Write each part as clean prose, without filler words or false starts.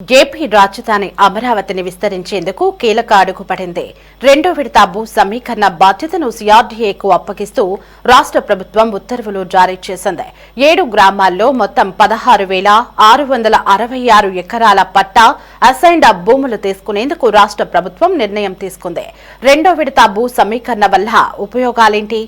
AP రాజధాని అమరావతిని విస్తరించేందుకు కీలక అడుగు పడింది. రెండో విడత భూ సమీకరణ బాధ్యతను సీఆర్డీఏకు అప్పగిస్తూ రాష్ట్ర ప్రభుత్వం ఉత్తర్వులు జారీ చేసింది. 7 గ్రామాల్లో మొత్తం 16,666 ఎకరాల పట్టా అసైన్డ్ భూములు తీసుకునేందుకు రాష్ట్ర ప్రభుత్వం నిర్ణయం తీసుకుంది. రెండో విడత భూ సమీకరణ వల్ల ఉపయోగాలేంటి?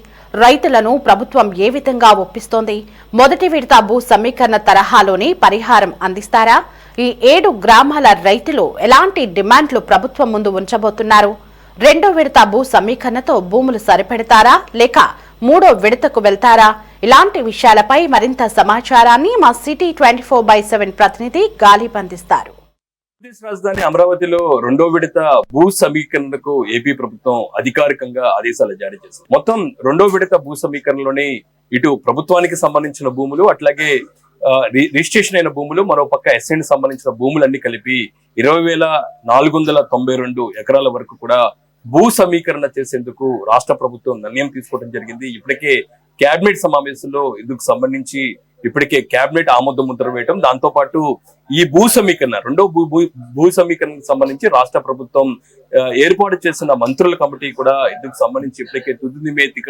రైతులను ప్రభుత్వం ఏ విధంగా ఒప్పిస్తోంది? మొదటి విడత భూ సమీకరణ తరహాలోనే పరిహారం అందిస్తారా? ఈ 7 గ్రామాల రైతులు ఎలాంటి డిమాండ్లు ప్రభుత్వం ముందు ఉంచబోతున్నారు? రెండో విడత భూ సమీకరణతో భూములు సరిపెడతారా లేక మూడో విడతకు వెళ్తారా? ఇలాంటి విషయాలపై మరింత సమాచారాన్ని మా సిటీ 24/7 ప్రతినిధి గాలిబ్ అందిస్తారు. రాజధాని అమరావతిలో రెండో విడత భూ సమీకరణకు ఏపీ ప్రభుత్వం అధికారికంగా ఆదేశాలు జారీ చేసింది. మొత్తం రెండో విడత భూ సమీకరణలోని ఇటు ప్రభుత్వానికి సంబంధించిన భూములు, అట్లాగే రిజిస్ట్రేషన్ అయిన భూములు, మరో పక్క ఎస్ఎండ్ సంబంధించిన భూములన్నీ కలిపి 20,492 ఎకరాల వరకు కూడా భూ సమీకరణ చేసేందుకు రాష్ట్ర ప్రభుత్వం నిర్ణయం తీసుకోవడం జరిగింది. ఇప్పటికే కేబినెట్ సమావేశంలో ఇందుకు సంబంధించి ఇప్పటికే కేబినెట్ ఆమోద ముద్ర వేయటం, దాంతో పాటు ఈ భూ సమీకరణ రెండో భూ సమీకరణకు సంబంధించి రాష్ట్ర ప్రభుత్వం ఏర్పాటు చేసిన మంత్రుల కమిటీ కూడా ఇందుకు సంబంధించి ఇప్పటికే తుది నివేదిక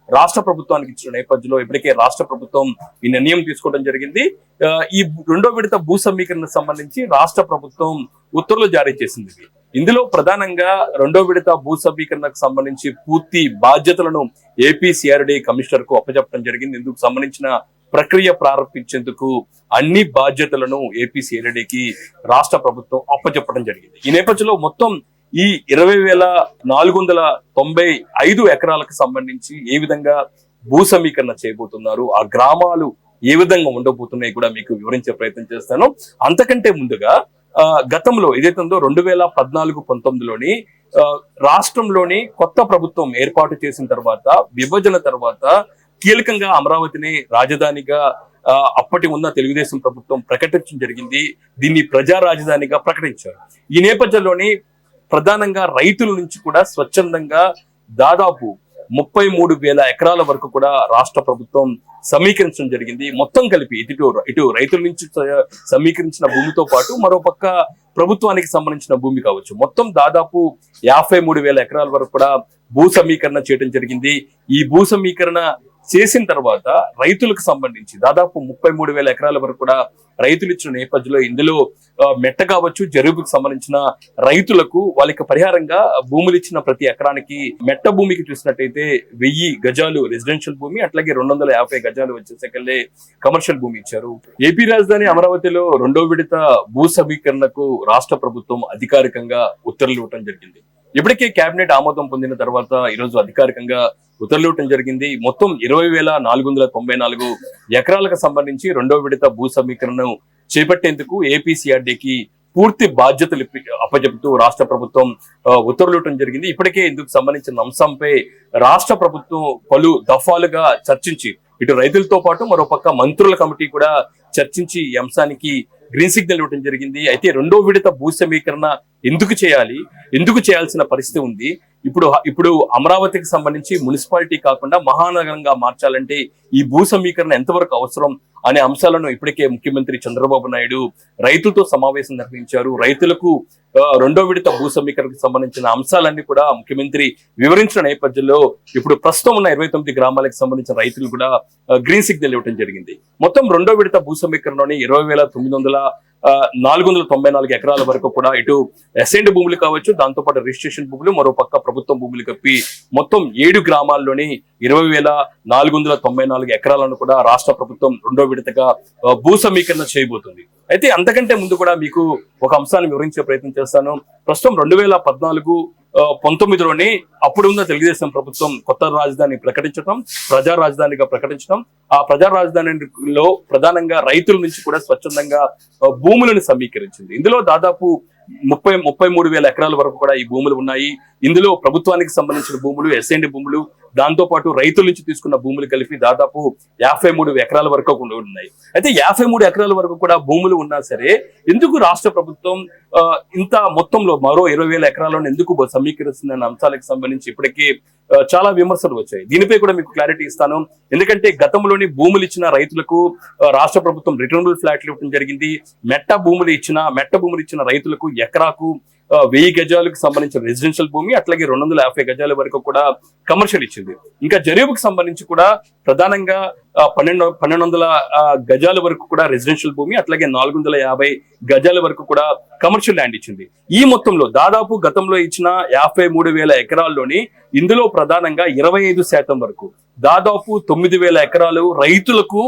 రాష్ట్ర ప్రభుత్వానికి ఇచ్చిన నేపథ్యంలో ఇప్పటికే రాష్ట్ర ప్రభుత్వం ఈ నిర్ణయం తీసుకోవడం జరిగింది. ఈ రెండో విడత భూ సమీకరణకు సంబంధించి రాష్ట్ర ప్రభుత్వం ఉత్తర్వులు జారీ చేసింది. ఇందులో ప్రధానంగా రెండో విడత భూ సమీకరణకు సంబంధించి పూర్తి బాధ్యతలను ఏపీ సిఆర్డీ కమిషనర్ కు అప్పచెప్పడం జరిగింది. ఇందుకు సంబంధించిన ప్రక్రియ ప్రారంభించేందుకు అన్ని బాధ్యతలను ఏపీ సిఆర్డీకి రాష్ట్ర ప్రభుత్వం అప్పచెప్పడం జరిగింది. ఈ నేపథ్యంలో మొత్తం ఈ 20,495 ఎకరాలకు సంబంధించి ఏ విధంగా భూ సమీకరణ చేయబోతున్నారు, ఆ గ్రామాలు ఏ విధంగా ఉండబోతున్నాయి కూడా మీకు వివరించే ప్రయత్నం చేస్తాను. అంతకంటే ముందుగా గతంలో ఏదైతే ఉందో 2014-19లోని రాష్ట్రంలోని కొత్త ప్రభుత్వం ఏర్పాటు చేసిన తర్వాత, విభజన తర్వాత కీలకంగా అమరావతిని రాజధానిగా అప్పటి ఉన్న తెలుగుదేశం ప్రభుత్వం ప్రకటించడం జరిగింది. దీన్ని ప్రజా రాజధానిగా ప్రకటించారు. ఈ నేపథ్యంలోని ప్రధానంగా రైతుల నుంచి కూడా స్వచ్ఛందంగా దాదాపు 33,000 ఎకరాల వరకు కూడా రాష్ట్ర ప్రభుత్వం సమీకరించడం జరిగింది. మొత్తం కలిపి ఇటు రైతుల నుంచి సమీకరించిన భూమితో పాటు మరోపక్క ప్రభుత్వానికి సంబంధించిన భూమి కావచ్చు, మొత్తం దాదాపు 53,000 ఎకరాల వరకు కూడా భూ సమీకరణ చేయడం జరిగింది. ఈ భూ సమీకరణ చేసిన తర్వాత రైతులకు సంబంధించి దాదాపు 33,000 ఎకరాల వరకు కూడా రైతులు ఇచ్చిన నేపథ్యంలో ఇందులో మెట్ట కావచ్చు, జరుగుకు సంబంధించిన రైతులకు వాళ్ళకి పరిహారంగా భూములు ఇచ్చిన ప్రతి ఎకరానికి మెట్ట భూమికి చూసినట్టయితే 1000 గజాలు రెసిడెన్షియల్ భూమి, అట్లాగే 250 గజాలు వచ్చేసరికల్లే కమర్షియల్ భూమి ఇచ్చారు. ఏపీ రాజధాని అమరావతిలో రెండో విడత భూ సమీకరణకు రాష్ట్ర ప్రభుత్వం అధికారికంగా ఉత్తర్వులు ఇవ్వడం జరిగింది. ఇప్పటికే కేబినెట్ ఆమోదం పొందిన తర్వాత ఈరోజు అధికారికంగా ఉత్తర్వులు ఇవ్వడం జరిగింది. మొత్తం 20,494 ఎకరాలకు సంబంధించి రెండో విడత భూ సమీకరణను చేపట్టేందుకు ఏపీ సిఆర్డీకి పూర్తి బాధ్యతలు అప్పచెబుతూ రాష్ట్ర ప్రభుత్వం ఉత్తర్వులు ఇవ్వడం జరిగింది. ఇప్పటికే ఇందుకు సంబంధించిన అంశంపై రాష్ట్ర ప్రభుత్వం పలు దఫాలుగా చర్చించి ఇటు రైతులతో పాటు మరోపక్క మంత్రుల కమిటీ కూడా చర్చించి ఈ అంశానికి గ్రీన్ సిగ్నల్ ఇవ్వడం జరిగింది. అయితే రెండో విడత భూ సమీకరణ ఎందుకు చేయాలి, ఎందుకు చేయాల్సిన పరిస్థితి ఉంది, ఇప్పుడు అమరావతికి సంబంధించి మున్సిపాలిటీ కాకుండా మహానగరంగా మార్చాలంటే ఈ భూ సమీకరణ ఎంతవరకు అవసరం అనే అంశాలను ఇప్పటికే ముఖ్యమంత్రి చంద్రబాబు నాయుడు రైతులతో సమావేశం నిర్వహించారు. రైతులకు రెండో విడత భూ సమీకరణకు సంబంధించిన అంశాలన్నీ కూడా ముఖ్యమంత్రి వివరించిన నేపథ్యంలో ఇప్పుడు ప్రస్తుతం ఉన్న 29 గ్రామాలకు సంబంధించిన రైతులు కూడా గ్రీన్ సిగ్నల్ ఇవ్వడం జరిగింది. మొత్తం రెండో విడత భూ సమీకరణలోని 20,494 ఎకరాల వరకు కూడా ఇటు అసైన్డ్ భూములు కావచ్చు, దాంతో పాటు రిజిస్ట్రేషన్ భూములు, మరో పక్క ప్రభుత్వం భూములు కలిపి మొత్తం 7 గ్రామాల్లోని 20,494 ఎకరాలను కూడా రాష్ట్ర ప్రభుత్వం రెండో విడతగా భూ సమీకరణ చేయబోతుంది. అయితే అంతకంటే ముందు కూడా మీకు ఒక అంశాన్ని వివరించే ప్రయత్నం చేస్తాను. ప్రస్తుతం 2014-19లోని అప్పుడున్న తెలుగుదేశం ప్రభుత్వం కొత్త రాజధాని ప్రకటించడం, ప్రజా రాజధానిగా ప్రకటించడం, ఆ ప్రజా రాజధానిలో ప్రధానంగా రైతుల నుంచి కూడా స్వచ్ఛందంగా భూములను సమీకరించింది. ఇందులో దాదాపు 33,000 ఎకరాల వరకు కూడా ఈ భూములు ఉన్నాయి. ఇందులో ప్రభుత్వానికి సంబంధించిన భూములు, ఎస్ఎండ్ భూములు, దాంతో పాటు రైతుల నుంచి తీసుకున్న భూములు కలిపి దాదాపు 53 ఎకరాల వరకు ఉన్నాయి. అయితే 53 ఎకరాల వరకు కూడా భూములు ఉన్నా సరే ఎందుకు రాష్ట్ర ప్రభుత్వం ఇంత మొత్తంలో మరో 20,000 ఎకరాలను ఎందుకు సమీకరిస్తుందన్న అంశాలకు సంబంధించి ఇప్పటికే చాలా విమర్శలు వచ్చాయి. దీనిపై కూడా మీకు క్లారిటీ ఇస్తాను. ఎందుకంటే గతంలోని భూములు ఇచ్చిన రైతులకు రాష్ట్ర ప్రభుత్వం రిటర్నబుల్ ఫ్లాట్లు ఇవ్వడం జరిగింది. మెట్ట భూములు ఇచ్చిన రైతులకు ఎకరాకు 1000 గజాలకు సంబంధించిన రెసిడెన్షియల్ భూమి, అట్లాగే 250 గజాల వరకు కూడా కమర్షియల్ ఇచ్చింది. ఇంకా జరీబుకు సంబంధించి కూడా ప్రధానంగా 1200 గజాల వరకు కూడా రెసిడెన్షియల్ భూమి, అట్లాగే 450 గజాల వరకు కూడా కమర్షియల్ ల్యాండ్ ఇచ్చింది. ఈ మొత్తంలో దాదాపు గతంలో ఇచ్చిన 53,000 ఎకరాల్లోని ఇందులో ప్రధానంగా 25% వరకు దాదాపు 9,000 ఎకరాలు రైతులకు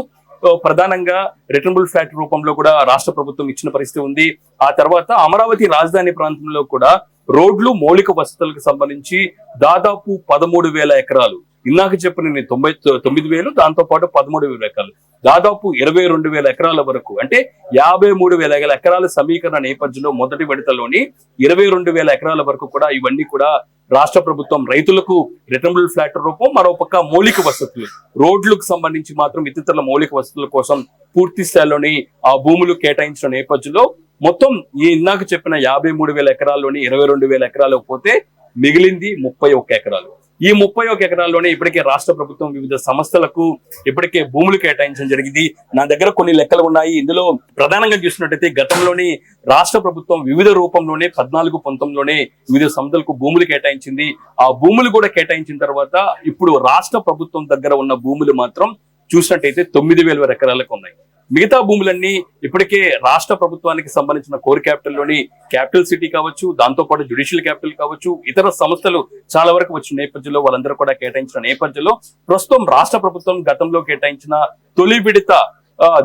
ప్రధానంగా రిటర్నబుల్ ఫ్లాట్ రూపంలో కూడా రాష్ట్ర ప్రభుత్వం ఇచ్చిన పరిస్థితి ఉంది. ఆ తర్వాత అమరావతి రాజధాని ప్రాంతంలో కూడా రోడ్లు, మౌలిక వసతులకు సంబంధించి దాదాపు 13,000 ఎకరాలు, ఇందాక చెప్పిన 99,000, దాంతో పాటు 13,000 ఎకరాలు, దాదాపు 22,000 ఎకరాల వరకు, అంటే 53,000 ఎకరాల సమీకరణ నేపథ్యంలో మొదటి విడతలోని 22,000 ఎకరాల వరకు కూడా ఇవన్నీ కూడా రాష్ట్ర ప్రభుత్వం రైతులకు రిటర్నబుల్ ఫ్లాట్ రూపం, మరోపక్క మౌలిక వసతులు, రోడ్లకు సంబంధించి మాత్రం ఇతర మౌలిక వసతుల కోసం పూర్తి స్థాయిలోని ఆ భూములు కేటాయించిన నేపథ్యంలో మొత్తం ఈ ఇందాక చెప్పిన 53,000 ఎకరాల్లోని 22,000 ఎకరాలు పోతే మిగిలింది 31 ఎకరాలు. ఈ 31 ఎకరాల్లోనే ఇప్పటికే రాష్ట్ర ప్రభుత్వం వివిధ సంస్థలకు ఇప్పటికే భూములు కేటాయించడం జరిగింది. నా దగ్గర కొన్ని లెక్కలు ఉన్నాయి. ఇందులో ప్రధానంగా చూసినట్టయితే గతంలోని రాష్ట్ర ప్రభుత్వం వివిధ రూపంలోనే 14-19లోనే వివిధ సంస్థలకు భూములు కేటాయించింది. ఆ భూములు కూడా కేటాయించిన తర్వాత ఇప్పుడు రాష్ట్ర ప్రభుత్వం దగ్గర ఉన్న భూములు మాత్రం చూసినట్టయితే 9,000 ఎకరాలకు ఉన్నాయి. మిగతా భూములన్నీ ఇప్పటికే రాష్ట్ర ప్రభుత్వానికి సంబంధించిన కోర్ క్యాపిటల్ లోని క్యాపిటల్ సిటీ కావచ్చు, దాంతో పాటు జ్యుడిషియల్ క్యాపిటల్ కావచ్చు, ఇతర సంస్థలు చాలా వరకు వచ్చిన నేపథ్యంలో వాళ్ళందరూ కూడా కేటాయించిన నేపథ్యంలో ప్రస్తుతం రాష్ట్ర ప్రభుత్వం గతంలో కేటాయించిన తొలి విడత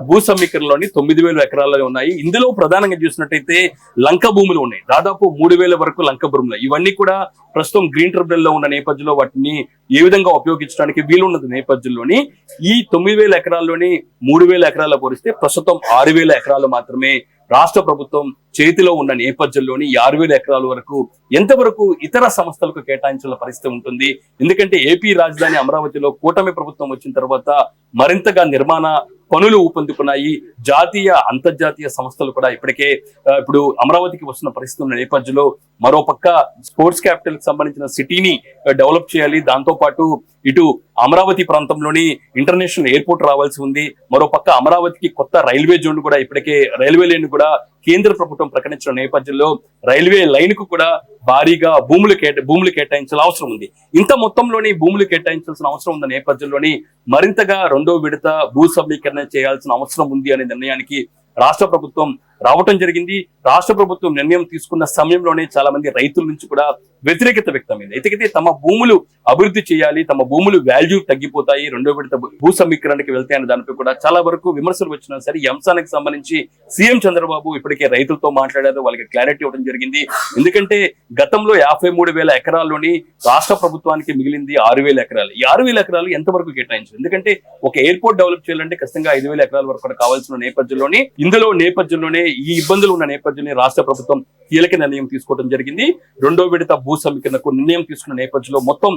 భూ సమీకరణలోని 9,000 ఎకరాలు ఉన్నాయి. ఇందులో ప్రధానంగా చూసినట్టయితే లంక భూములు ఉన్నాయి, దాదాపు 3,000 వరకు లంక భూములు. ఇవన్నీ కూడా ప్రస్తుతం గ్రీన్ ట్రిబ్యునల్ లో ఉన్న నేపథ్యంలో వాటిని ఏ విధంగా ఉపయోగించడానికి వీలున్నది నేపథ్యంలోని ఈ 9,000 ఎకరాల్లోని 3,000 ఎకరాల పోలిస్తే ప్రస్తుతం 6,000 ఎకరాలు మాత్రమే రాష్ట్ర ప్రభుత్వం చేతిలో ఉన్న నేపథ్యంలోని 6,000 ఎకరాల వరకు ఎంతవరకు ఇతర సంస్థలకు కేటాయించాల పరిస్థితి ఉంటుంది. ఎందుకంటే ఏపీ రాజధాని అమరావతిలో కూటమి ప్రభుత్వం వచ్చిన తర్వాత మరింతగా నిర్మాణ పనులు ఊపందుకున్నాయి. జాతీయ, అంతర్జాతీయ సంస్థలు కూడా ఇప్పటికే ఇప్పుడు అమరావతికి వస్తున్న పరిస్థితి ఉన్న నేపథ్యంలో మరోపక్క స్పోర్ట్స్ క్యాపిటల్ కి సంబంధించిన సిటీని డెవలప్ చేయాలి. దాంతో పాటు ఇటు అమరావతి ప్రాంతంలోని ఇంటర్నేషనల్ ఎయిర్పోర్ట్ రావాల్సి ఉంది. మరోపక్క అమరావతికి కొత్త రైల్వే జోన్ కూడా ఇప్పటికే రైల్వే లైన్ కూడా కేంద్ర ప్రభుత్వం ప్రకటించిన నేపథ్యంలో రైల్వే లైన్ కు కూడా భారీగా భూములు కేటాయించాల్సిన అవసరం ఉంది. ఇంత మొత్తంలోని భూములు కేటాయించాల్సిన అవసరం ఉన్న నేపథ్యంలోని మరింతగా రెండో విడత భూ సమీకరణ చేయాల్సిన అవసరం ఉంది అనే నిర్ణయానికి రాష్ట్ర ప్రభుత్వం రావటం జరిగింది. రాష్ట్ర ప్రభుత్వం నిర్ణయం తీసుకున్న సమయంలోనే చాలా మంది రైతుల నుంచి కూడా వ్యతిరేకత వ్యక్తమైంది. అయితే తమ భూములు అభివృద్ధి చేయాలి, తమ భూములు వాల్యూ తగ్గిపోతాయి, రెండో విడత భూ సమీకరణకి వెళ్తాయి అనే దానిపై కూడా చాలా వరకు విమర్శలు వచ్చినా సరే ఈ అంశానికి సంబంధించి సీఎం చంద్రబాబు ఇప్పటికే రైతులతో మాట్లాడారు, వాళ్ళకి క్లారిటీ ఇవ్వడం జరిగింది. ఎందుకంటే గతంలో 53,000 ఎకరాల్లోని రాష్ట్ర ప్రభుత్వానికి మిగిలింది 6,000 ఎకరాలు. ఈ 6,000 ఎకరాలు ఎంతవరకు కేటాయించారు? ఎందుకంటే ఒక ఎయిర్పోర్ట్ డెవలప్ చేయాలంటే ఖచ్చితంగా 5,000 ఎకరాల వరకు కూడా కావాల్సిన నేపథ్యంలోనే ఈ ఇబ్బందులు ఉన్న నేపథ్యంలో రాష్ట్ర ప్రభుత్వం కీలక నిర్ణయం తీసుకోవడం జరిగింది. రెండో విడత భూ సమీకరణకు నిర్ణయం తీసుకున్న నేపథ్యంలో మొత్తం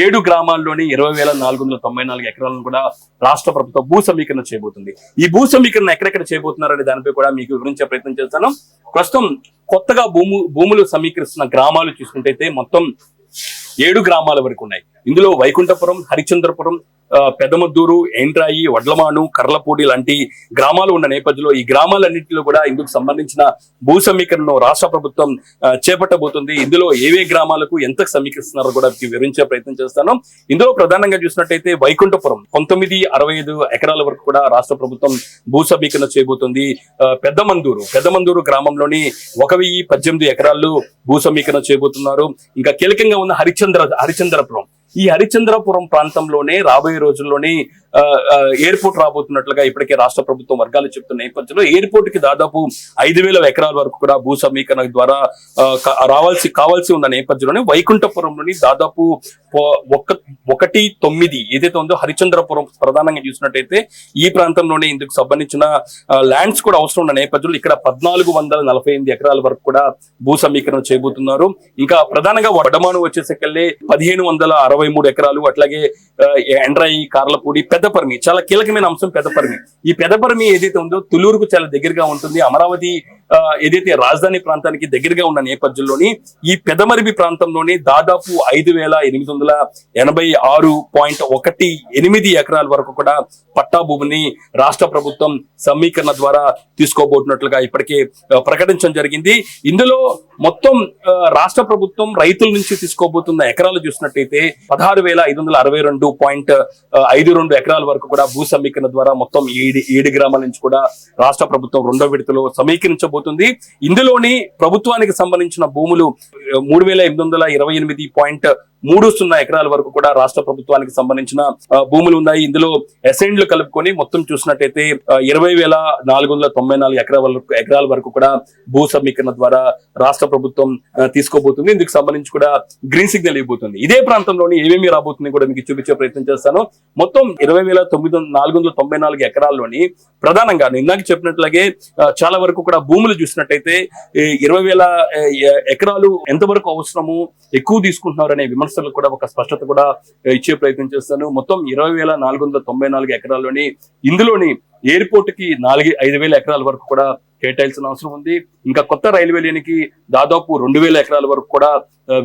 7 గ్రామాల్లోని 20,494 ఎకరాలను కూడా రాష్ట్ర ప్రభుత్వం భూ సమీకరణ చేయబోతుంది. ఈ భూ సమీకరణ ఎక్కడెక్కడ చేయబోతున్నారనే దానిపై కూడా మీకు వివరించే ప్రయత్నం చేస్తాను. ప్రస్తుతం కొత్తగా భూములు సమీకరిస్తున్న గ్రామాలు చూసుకుంటే మొత్తం 7 గ్రామాల వరకు ఉన్నాయి. ఇందులో వైకుంఠపురం, హరిచంద్రపురం, పెదమద్దూరు, ఎండ్రాయి, వడ్లమాను, కర్లపూడి లాంటి గ్రామాలు ఉన్న నేపథ్యంలో ఈ గ్రామాలన్నింటిలో కూడా ఇందుకు సంబంధించిన భూ సమీకరణను రాష్ట్ర ప్రభుత్వం చేపట్టబోతుంది. ఇందులో ఏవే గ్రామాలకు ఎంత సమీకరిస్తున్నారో కూడా వివరించే ప్రయత్నం చేస్తాను. ఇందులో ప్రధానంగా చూసినట్టయితే వైకుంఠపురం 1965 ఎకరాల వరకు కూడా రాష్ట్ర ప్రభుత్వం భూ సమీకరణ చేయబోతుంది. పెద్దమందూరు గ్రామంలోని 1,018 ఎకరాలు భూ సమీకరణ చేయబోతున్నారు. ఇంకా కీలకంగా ఉన్న హరిచంద్రపురం, ఈ హరిచంద్రపురం ప్రాంతంలోనే రాబోయే రోజుల్లోనే ఎయిర్పోర్ట్ రాబోతున్నట్లుగా ఇప్పటికే రాష్ట్ర ప్రభుత్వం వర్గాలు చెప్తున్న నేపథ్యంలో ఎయిర్పోర్ట్ కి దాదాపు 5,000 ఎకరాల వరకు కూడా భూ సమీకరణ ద్వారా కావాల్సి ఉన్న నేపథ్యంలోనే వైకుంఠపురంలోని దాదాపు 1.9 ఏదైతే ఉందో హరిచంద్రపురం ప్రధానంగా చూసినట్టయితే ఈ ప్రాంతంలోనే ఇందుకు సంబంధించిన ల్యాండ్స్ కూడా అవసరం ఉన్న నేపథ్యంలో ఇక్కడ 1,448 ఎకరాల వరకు కూడా భూ సమీకరణ చేయబోతున్నారు. ఇంకా ప్రధానంగా వడమాను వచ్చేసరికెళ్ళి 1,563 ఎకరాలు, అట్లాగే ఎండ్రాయి, కార్లపూడి, పెద్దపర్మి చాలా కీలకమైన అంశం. పెద్దపర్మి, ఈ పెద్దపర్మి ఏదైతే ఉందో తులూరుకు చాలా దగ్గరగా ఉంటుంది. అమరావతి ఏదైతే రాజధాని ప్రాంతానికి దగ్గరగా ఉన్న నేపథ్యంలోని ఈ పెదమరిబి ప్రాంతంలోని దాదాపు 5,886.18 ఎకరాల వరకు కూడా పట్టా భూమిని రాష్ట్ర ప్రభుత్వం సమీకరణ ద్వారా తీసుకోబోతున్నట్లుగా ఇప్పటికే ప్రకటించడం జరిగింది. ఇందులో మొత్తం రాష్ట్ర ప్రభుత్వం రైతుల నుంచి తీసుకోబోతున్న ఎకరాలు చూసినట్టయితే 16,562.52 ఎకరాల వరకు కూడా భూ సమీకరణ ద్వారా మొత్తం 7 గ్రామాల నుంచి కూడా రాష్ట్ర ప్రభుత్వం రెండో విడతలో సమీకరించబోతుంది. ఇందులోని ప్రభుత్వానికి సంబంధించిన భూములు 3,828.30 ఎకరాల వరకు కూడా రాష్ట్ర ప్రభుత్వానికి సంబంధించిన భూములు ఉన్నాయి. ఇందులో అసైన్లు కలుపుకొని మొత్తం చూసినట్టయితే 20,494 ఎకరాల వరకు కూడా భూ సమీకరణ ద్వారా రాష్ట్ర ప్రభుత్వం తీసుకోబోతుంది. ఇందుకు సంబంధించి కూడా గ్రీన్ సిగ్నల్ ఇవ్వబోతుంది. ఇదే ప్రాంతంలోని ఏమేమి రాబోతుంది కూడా మీకు చూపించే ప్రయత్నం చేస్తాను. మొత్తం 20,494 ఎకరాల్లోని ప్రధానంగా ఇందాక చెప్పినట్లాగే చాలా వరకు కూడా భూములు చూసినట్టయితే 20,000 ఎకరాలు ఎంతవరకు అవసరము, ఎక్కువ తీసుకుంటున్నారు అనే విమర్శలు కూడా ఒక స్పష్టత కూడా ఇచ్చే ప్రయత్నం చేస్తాను. మొత్తం 20,494 ఎకరాల్లోని ఇందులోని ఎయిర్పోర్ట్ కి 5,000 ఎకరాల వరకు కూడా కేటాయించిన అవసరం ఉంది. ఇంకా కొత్త రైల్వే లేనికి దాదాపు 2,000 ఎకరాల వరకు కూడా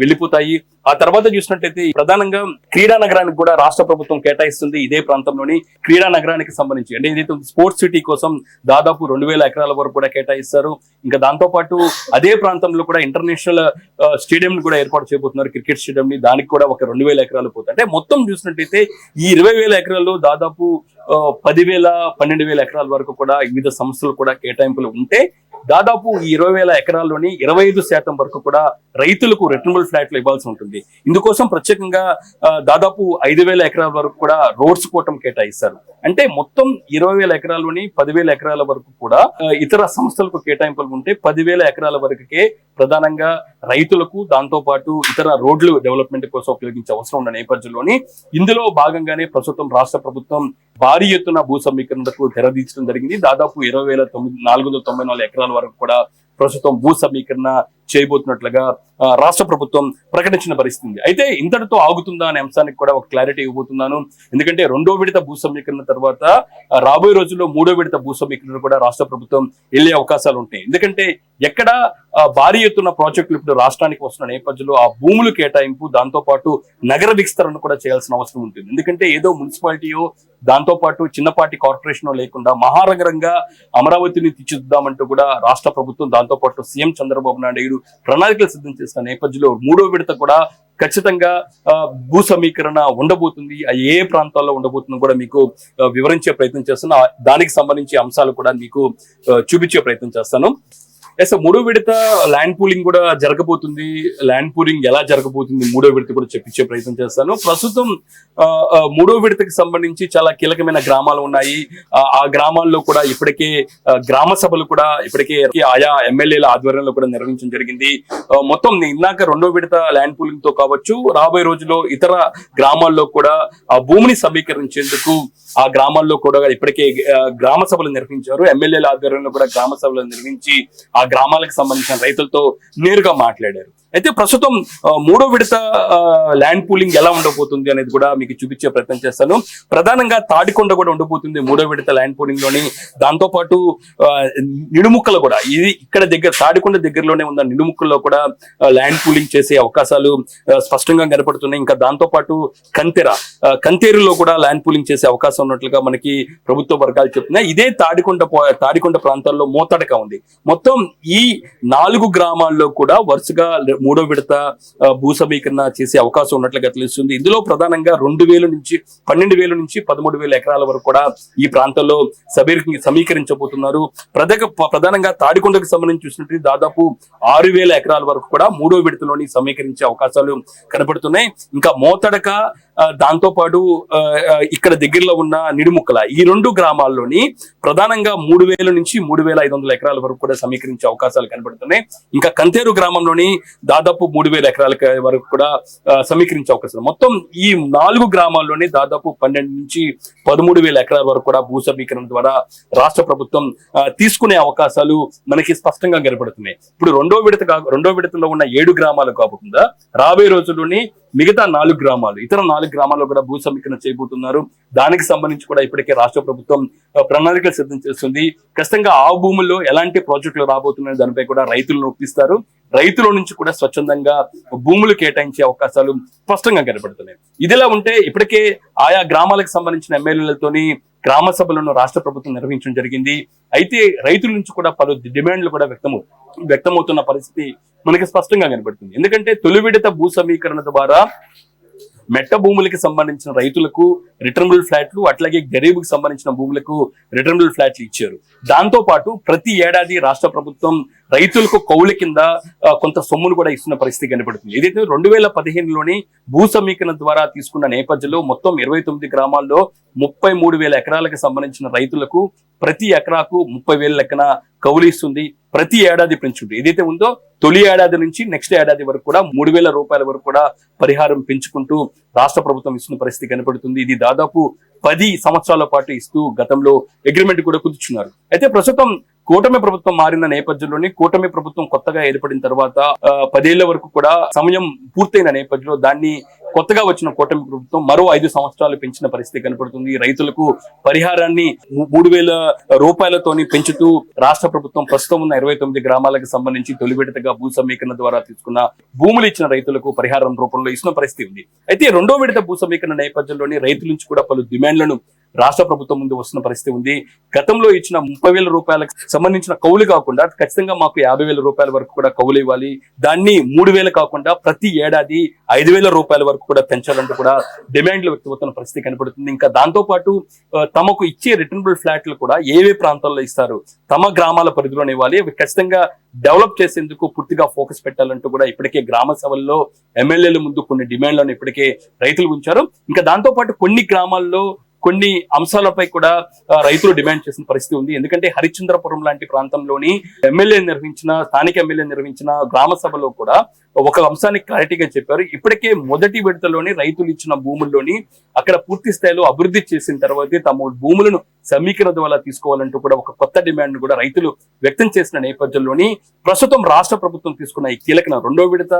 వెళ్లిపోతాయి. ఆ తర్వాత చూసినట్టయితే ప్రధానంగా క్రీడా నగరానికి కూడా రాష్ట్ర ప్రభుత్వం కేటాయిస్తుంది. ఇదే ప్రాంతంలోని క్రీడా నగరానికి సంబంధించి అంటే ఏదైతే స్పోర్ట్స్ సిటీ కోసం దాదాపు 2,000 ఎకరాల వరకు కూడా కేటాయిస్తారు. ఇంకా దాంతో పాటు అదే ప్రాంతంలో కూడా ఇంటర్నేషనల్ స్టేడియం కూడా ఏర్పాటు చేయబోతున్నారు, క్రికెట్ స్టేడియం ని. దానికి కూడా ఒక 2,000 ఎకరాలు పోతాయి. అంటే మొత్తం చూసినట్టయితే ఈ 20,000 ఎకరాల్లో దాదాపు 10,000, 12,000 ఎకరాల వరకు కూడా వివిధ సంస్థలు కూడా కేటాయింపులు ఉంటే దాదాపు ఈ 20,000 ఎకరాల్లోని 25% వరకు కూడా రైతులకు రిటర్నబుల్ ఫ్లాట్లు ఇవ్వాల్సి ఉంటుంది. ఇందుకోసం ప్రత్యేకంగా దాదాపు 5,000 ఎకరాల వరకు కూడా రోడ్స్ కోటం కేటాయిస్తారు. అంటే మొత్తం 20,000 ఎకరాల్లోని 10,000 ఎకరాల వరకు కూడా ఇతర సంస్థలకు కేటాయింపులు ఉంటే 10,000 ఎకరాల వరకుకే ప్రధానంగా రైతులకు, దాంతో పాటు ఇతర రోడ్లు డెవలప్మెంట్ కోసం ఉపయోగించే అవసరం ఉన్న నేపథ్యంలోని ఇందులో భాగంగానే ప్రస్తుతం రాష్ట్ర ప్రభుత్వం భారీ ఎత్తున భూ సమీకరణకు తెరదీర్చడం జరిగింది. దాదాపు 20,494 ఎకరాల వరకు కూడా ప్రస్తుతం భూ సమీకరణ చేయబోతున్నట్లుగా రాష్ట్ర ప్రభుత్వం ప్రకటించిన పరిస్థితి. అయితే ఇంతటితో ఆగుతుందా అనే అంశానికి కూడా ఒక క్లారిటీ ఇవ్వబోతున్నాను. ఎందుకంటే రెండో విడత భూ సమీకరణ తర్వాత రాబోయే రోజుల్లో మూడో విడత భూ సమీకరణ కూడా రాష్ట్ర ప్రభుత్వం వెళ్లే అవకాశాలు ఉంటాయి. ఎందుకంటే ఎక్కడ భారీ ఎత్తున ప్రాజెక్టులు ఇప్పుడు రాష్ట్రానికి వస్తున్న నేపథ్యంలో ఆ భూములు కేటాయింపు, దాంతో పాటు నగర విస్తరణ కూడా చేయాల్సిన అవసరం ఉంటుంది. ఎందుకంటే ఏదో మున్సిపాలిటీయో దాంతో పాటు చిన్నపాటి కార్పొరేషన్ లేకుండా మహానగరంగా అమరావతిని తీర్చిదిద్దామంటూ కూడా రాష్ట్ర ప్రభుత్వం, దాంతో పాటు సీఎం చంద్రబాబు నాయుడు ప్రణాళికలు సిద్ధం చేసిన నేపథ్యంలో మూడో విడత కూడా ఖచ్చితంగా భూ సమీకరణ ఉండబోతుంది. ఏ ప్రాంతాల్లో ఉండబోతుందో కూడా మీకు వివరించే ప్రయత్నం చేస్తున్నా. దానికి సంబంధించి అంశాలు కూడా మీకు చూపించే ప్రయత్నం చేస్తాను. మూడో విడత ల్యాండ్ పూలింగ్ కూడా జరగబోతుంది. ల్యాండ్ పూలింగ్ ఎలా జరగబోతుంది మూడో విడత కూడా చెప్పించే ప్రయత్నం చేస్తాను. ప్రస్తుతం మూడో విడతకి సంబంధించి చాలా కీలకమైన గ్రామాలు ఉన్నాయి. ఆ గ్రామాల్లో కూడా ఇప్పటికే గ్రామ సభలు కూడా ఇప్పటికే ఆయా ఎమ్మెల్యేల ఆధ్వర్యంలో కూడా నిర్వహించడం జరిగింది. మొత్తం ఇందాక రెండో విడత ల్యాండ్ పూలింగ్ తో కావచ్చు, రాబోయే రోజుల్లో ఇతర గ్రామాల్లో కూడా ఆ భూమిని సమీకరించేందుకు ఆ గ్రామాల్లో కూడా ఇప్పటికే గ్రామ సభలు నిర్వహించారు. ఎమ్మెల్యేల ఆధ్వర్యంలో కూడా గ్రామ సభలు నిర్వహించి ఆ గ్రామాలకు సంబంధించిన రైతులతో నేరుగా మాట్లాడారు. అయితే ప్రస్తుతం మూడో విడత ల్యాండ్ పూలింగ్ ఎలా ఉండబోతుంది అనేది కూడా మీకు చూపించే ప్రయత్నం చేస్తాను. ప్రధానంగా తాడికొండ కూడా ఉండబోతుంది మూడో విడత ల్యాండ్ పూలింగ్ లోని. దాంతో పాటు నిడుముక్కలు కూడా, ఇది ఇక్కడ దగ్గర తాడికొండ దగ్గరలోనే ఉన్న నిడుముక్కల్లో కూడా ల్యాండ్ పూలింగ్ చేసే అవకాశాలు స్పష్టంగా కనపడుతున్నాయి. ఇంకా దాంతో పాటు కంతేరులో కూడా ల్యాండ్ పూలింగ్ చేసే అవకాశం ఉన్నట్లుగా మనకి ప్రభుత్వ వర్గాలు చెప్తున్నాయి. ఇదే తాడికొండ ప్రాంతాల్లో మోతడక ఉంది. మొత్తం ఈ 4 గ్రామాల్లో కూడా వరుసగా మూడో విడత భూ సమీకరణ చేసే అవకాశం ఉన్నట్లుగా తెలుస్తుంది. ఇందులో ప్రధానంగా 2,000 నుంచి 12,000 నుంచి 13,000 ఎకరాల వరకు కూడా ఈ ప్రాంతంలో సమీకరించబోతున్నారు. ప్రధానంగా తాడికొండకు సంబంధించి చూసినట్టు దాదాపు 6,000 ఎకరాల వరకు కూడా మూడో విడతలోని సమీకరించే అవకాశాలు కనబడుతున్నాయి. ఇంకా మోతడక, దాంతో పాటు ఇక్కడ దగ్గరలో ఉన్న నిడుముక్కల, ఈ 2 గ్రామాల్లోని ప్రధానంగా 3,000 నుంచి 3,500 ఎకరాల వరకు కూడా సమీకరించే అవకాశాలు కనబడుతున్నాయి. ఇంకా కంతేరు గ్రామంలోని దాదాపు 3,000 ఎకరాల వరకు కూడా సమీకరించే అవకాశం. మొత్తం ఈ 4 గ్రామాల్లోనే దాదాపు 12 నుంచి 13,000 ఎకరాల వరకు కూడా భూ సమీకరణ ద్వారా రాష్ట్ర ప్రభుత్వం తీసుకునే అవకాశాలు మనకి స్పష్టంగా కనబడుతున్నాయి. ఇప్పుడు రెండో విడతలో ఉన్న 7 గ్రామాలు కాకుండా రాబోయే రోజుల్లోని మిగతా 4 గ్రామాలు, ఇతర 4 గ్రామాల్లో కూడా భూ సమీకరణ చేయబోతున్నారు. దానికి సంబంధించి కూడా ఇప్పటికే రాష్ట్ర ప్రభుత్వం ప్రణాళికలు సిద్ధం చేస్తుంది. ఖచ్చితంగా ఆ భూముల్లో ఎలాంటి ప్రాజెక్టులు రాబోతున్నాయి దానిపై కూడా రైతులను ఒప్పిస్తారు. రైతుల నుంచి కూడా స్వచ్ఛందంగా భూములు కేటాయించే అవకాశాలు స్పష్టంగా కనబడుతున్నాయి. ఇదిలా ఉంటే ఇప్పటికే ఆయా గ్రామాలకు సంబంధించిన ఎమ్మెల్యేలతోని గ్రామ సభలను రాష్ట్ర ప్రభుత్వం నిర్వహించడం జరిగింది. అయితే రైతుల నుంచి కూడా పలు డిమాండ్లు కూడా వ్యక్తమవుతున్న పరిస్థితి మనకి స్పష్టంగా కనబడుతుంది. ఎందుకంటే తొలి విడత భూ సమీకరణ ద్వారా మెట్ట భూములకి సంబంధించిన రైతులకు రిటర్నబుల్ ఫ్లాట్లు, అట్లాగే గరీబుకి సంబంధించిన భూములకు రిటర్నబుల్ ఫ్లాట్లు ఇచ్చారు. దాంతో పాటు ప్రతి ఏడాది రాష్ట్ర ప్రభుత్వం రైతులకు కౌలు కింద కొంత సొమ్మును కూడా ఇస్తున్న పరిస్థితి కనబడుతుంది. ఏదైతే 2015లోని భూ సమీకరణ ద్వారా తీసుకున్న నేపథ్యంలో మొత్తం 29 గ్రామాల్లో 33,000 ఎకరాలకు సంబంధించిన రైతులకు ప్రతి ఎకరాకు 30,000 లెక్కన కౌలు ఇస్తుంది. ప్రతి ఏడాది పెంచుంటుంది. ఏదైతే ఉందో తొలి ఏడాది నుంచి నెక్స్ట్ ఏడాది వరకు కూడా 3,000 రూపాయల వరకు కూడా పరిహారం పెంచుకుంటూ రాష్ట్ర ప్రభుత్వం ఇస్తున్న పరిస్థితి కనబడుతుంది. ఇది దాదాపు 10 సంవత్సరాల పాటు ఇస్తూ గతంలో అగ్రిమెంట్ కూడా కుదుర్చున్నారు. అయితే ప్రస్తుతం కూటమి ప్రభుత్వం మారిన నేపథ్యంలోని కూటమి ప్రభుత్వం కొత్తగా ఏర్పడిన తర్వాత 10 ఏళ్ల వరకు కూడా సమయం పూర్తయిన నేపథ్యంలో దాన్ని కొత్తగా వచ్చిన కూటమి ప్రభుత్వం మరో 5 సంవత్సరాలు పెంచిన పరిస్థితి కనపడుతుంది. రైతులకు పరిహారాన్ని 3,000 రూపాయలతోని పెంచుతూ రాష్ట్ర ప్రభుత్వం ప్రస్తుతం ఉన్న 29 గ్రామాలకు సంబంధించి తొలి విడతగా భూ సమీకరణ ద్వారా తీసుకున్న భూములు ఇచ్చిన రైతులకు పరిహారం రూపంలో ఇస్తున్న పరిస్థితి ఉంది. అయితే రెండో విడత భూ సమీకరణ నేపథ్యంలోని రైతుల నుంచి కూడా పలు డిమాండ్లను రాష్ట్ర ప్రభుత్వం ముందు వస్తున్న పరిస్థితి ఉంది. గతంలో ఇచ్చిన 30,000 రూపాయలకు సంబంధించిన కౌలు కాకుండా ఖచ్చితంగా మాకు 50,000 రూపాయల వరకు కూడా కౌలు ఇవ్వాలి, దాన్ని 3,000 కాకుండా ప్రతి ఏడాది 5,000 రూపాయల వరకు కూడా పెంచాలంటూ కూడా డిమాండ్లు వ్యక్తమవుతున్న పరిస్థితి కనపడుతుంది. ఇంకా దాంతో పాటు తమకు ఇచ్చే రిటర్నబుల్ ఫ్లాట్లు కూడా ఏవే ప్రాంతాల్లో ఇస్తారు, తమ గ్రామాల పరిధిలోనే ఇవ్వాలి, అవి ఖచ్చితంగా డెవలప్ చేసేందుకు పూర్తిగా ఫోకస్ పెట్టాలంటూ కూడా ఇప్పటికే గ్రామ సభల్లో ఎమ్మెల్యేల ముందు కొన్ని డిమాండ్లను ఇప్పటికే రైతులు ఉంచారు. ఇంకా దాంతో పాటు కొన్ని గ్రామాల్లో కొన్ని అంశాలపై కూడా రైతులు డిమాండ్ చేసిన పరిస్థితి ఉంది. ఎందుకంటే హరిశ్చంద్రపురం లాంటి ప్రాంతంలోని స్థానిక ఎమ్మెల్యే నిర్వహించిన గ్రామ సభలో కూడా ఒక అంశానికి క్లారిటీగా చెప్పారు. ఇప్పటికే మొదటి విడతలోని రైతులు ఇచ్చిన భూముల్లోని అక్కడ పూర్తి స్థాయిలో అభివృద్ధి చేసిన తర్వాతే తమ భూములను సమీకరణ ద్వారా తీసుకోవాలంటూ కూడా ఒక కొత్త డిమాండ్ కూడా రైతులు వ్యక్తం చేసిన నేపథ్యంలోని ప్రస్తుతం రాష్ట్ర ప్రభుత్వం తీసుకున్న ఈ కీలక రెండో విడత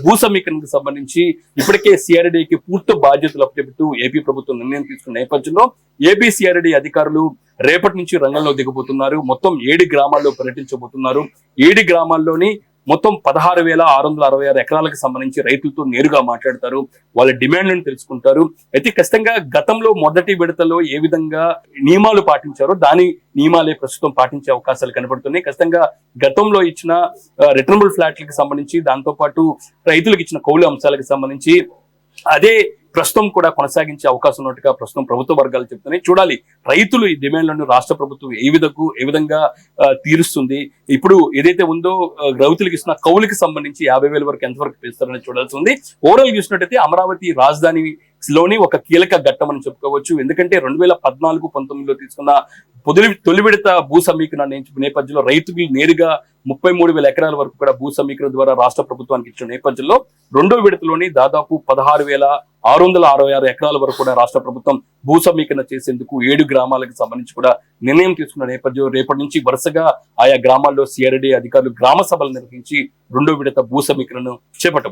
భూ సమీకరణకు సంబంధించి ఇప్పటికే సిఆర్డీకి పూర్తి బాధ్యతలు అప్పచెబుతూ ఏపీ ప్రభుత్వం నిర్ణయం తీసుకున్న నేపథ్యంలో ఏపీ సిఆర్డీ అధికారులు రేపటి నుంచి రంగంలో దిగబోతున్నారు. మొత్తం 7 గ్రామాల్లో పర్యటించబోతున్నారు. 7 గ్రామాల్లోని మొత్తం 16,666 ఎకరాలకు సంబంధించి రైతులతో నేరుగా మాట్లాడతారు, వాళ్ళ డిమాండ్లను తెలుసుకుంటారు. అయితే ఖచ్చితంగా గతంలో మొదటి విడతలో ఏ విధంగా నియమాలు పాటించారో దాని నియమాలే ప్రస్తుతం పాటించే అవకాశాలు కనబడుతున్నాయి. ఖచ్చితంగా గతంలో ఇచ్చిన రిటర్నబుల్ ఫ్లాట్లకు సంబంధించి, దాంతో పాటు రైతులకు ఇచ్చిన కౌలు అంశాలకు సంబంధించి అదే ప్రస్తుతం కూడా కొనసాగించే అవకాశం ఉన్నట్టుగా ప్రస్తుతం ప్రభుత్వ వర్గాలు చెప్తున్నాయి. చూడాలి రైతులు ఈ డిమాండ్లను రాష్ట్ర ప్రభుత్వం ఏ విధంగా తీరుస్తుంది. ఇప్పుడు ఏదైతే ఉందో రైతులకు ఇస్తున్న కౌలుకి సంబంధించి 50,000 వరకు ఎంతవరకు పెంచుతారని చూడాల్సి ఉంది. ఓవరాల్ చూసినట్టయితే అమరావతి రాజధానిలోని ఒక కీలక ఘట్టం అని చెప్పుకోవచ్చు. ఎందుకంటే 2014-19లో తీసుకున్న తొలి విడత భూ సమీకరణ నేపథ్యంలో రైతులు నేరుగా 33,000 ఎకరాల వరకు కూడా భూ సమీకరణ ద్వారా రాష్ట్ర ప్రభుత్వానికి ఇచ్చిన నేపథ్యంలో రెండో విడతలోని దాదాపు 16,666 ఎకరాల వరకు కూడా రాష్ట్ర ప్రభుత్వం భూ సమీకరణ చేసేందుకు 7 గ్రామాలకు సంబంధించి కూడా నిర్ణయం తీసుకున్న నేపథ్యం రేపటి నుంచి వరుసగా ఆయా గ్రామాల్లో సిఆర్డీ అధికారులు గ్రామ సభలు నిర్వహించి రెండో విడత భూ సమీకరణను చేపట్టబోతున్నారు.